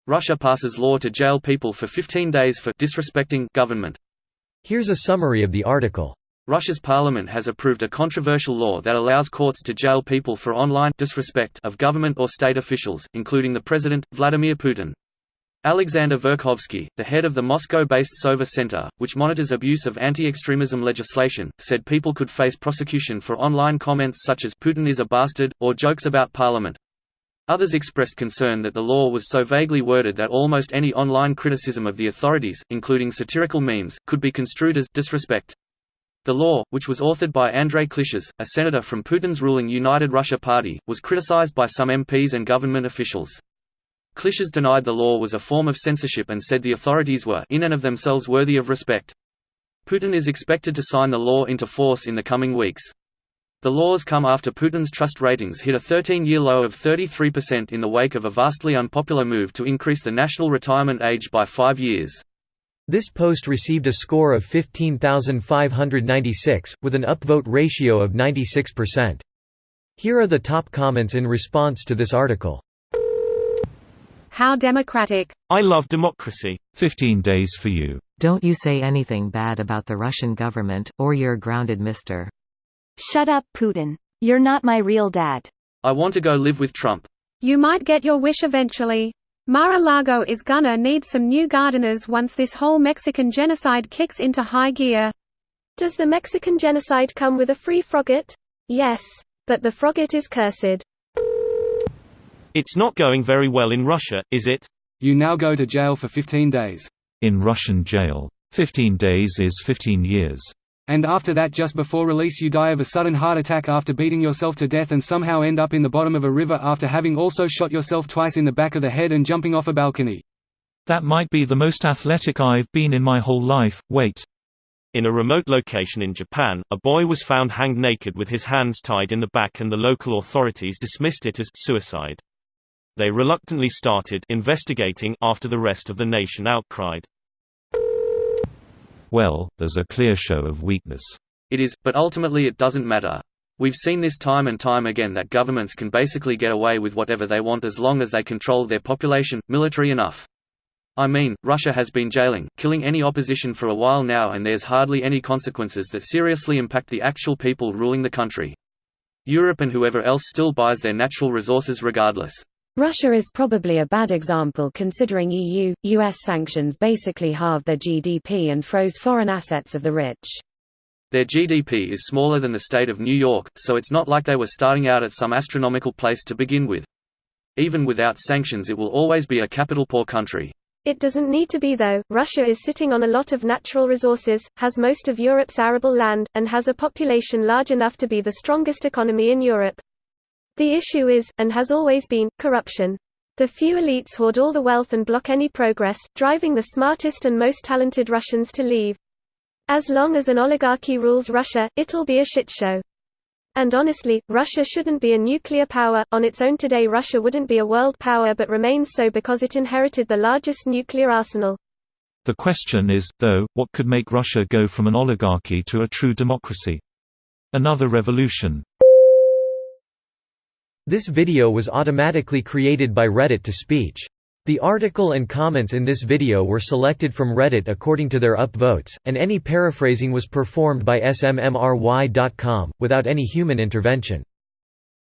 Russia passes law to jail people for 15 days for disrespecting government. Here's a summary of the article. Russia's parliament has approved a controversial law that allows courts to jail people for online disrespect of government or state officials, including the president, Vladimir Putin. Alexander Verkhovsky, the head of the Moscow-based Sova Center, which monitors abuse of anti-extremism legislation, said people could face prosecution for online comments such as "Putin is a bastard" or jokes about parliament. Others expressed concern that the law was so vaguely worded that almost any online criticism of the authorities, including satirical memes, could be construed as disrespect. The law, which was authored by Andrei Klishas, a senator from Putin's ruling United Russia Party, was criticized by some MPs and government officials. Klishas denied the law was a form of censorship and said the authorities were in and of themselves worthy of respect. Putin is expected to sign the law into force in the coming weeks. The laws come after Putin's trust ratings hit a 13-year low of 33% in the wake of a vastly unpopular move to increase the national retirement age by 5 years. This post received a score of 15,596, with an upvote ratio of 96%. Here are the top comments in response to this article. How democratic. I love democracy. 15 days for you. Don't you say anything bad about the Russian government, or you're grounded, mister. Shut up, Putin. You're not my real dad. I want to go live with Trump. You might get your wish eventually. Mar-a-Lago is gonna need some new gardeners once this whole Mexican genocide kicks into high gear. Does the Mexican genocide come with a free frogget? Yes. But the frogget is cursed. It's not going very well in Russia, is it? You now go to jail for 15 days. In Russian jail. 15 days is 15 years. And after that, just before release, you die of a sudden heart attack after beating yourself to death and somehow end up in the bottom of a river after having also shot yourself twice in the back of the head and jumping off a balcony. That might be the most athletic I've been in my whole life. Wait. In a remote location in Japan, a boy was found hanged naked with his hands tied in the back and the local authorities dismissed it as suicide. They reluctantly started investigating after the rest of the nation outcried. Well, there's a clear show of weakness. It is, but ultimately it doesn't matter. We've seen this time and time again that governments can basically get away with whatever they want as long as they control their population, military enough. I mean, Russia has been jailing, killing any opposition for a while now, and there's hardly any consequences that seriously impact the actual people ruling the country. Europe and whoever else still buys their natural resources regardless. Russia is probably a bad example considering EU-US sanctions basically halved their GDP and froze foreign assets of the rich. Their GDP is smaller than the state of New York, so it's not like they were starting out at some astronomical place to begin with. Even without sanctions, it will always be a capital-poor country. It doesn't need to be though. Russia is sitting on a lot of natural resources, has most of Europe's arable land, and has a population large enough to be the strongest economy in Europe. The issue is, and has always been, corruption. The few elites hoard all the wealth and block any progress, driving the smartest and most talented Russians to leave. As long as an oligarchy rules Russia, it'll be a shit show. And honestly, Russia shouldn't be a nuclear power. On its own today, Russia wouldn't be a world power but remains so because it inherited the largest nuclear arsenal. The question is, though, what could make Russia go from an oligarchy to a true democracy? Another revolution. This video was automatically created by Reddit to speech. The article and comments in this video were selected from Reddit according to their upvotes, and any paraphrasing was performed by smmry.com, without any human intervention.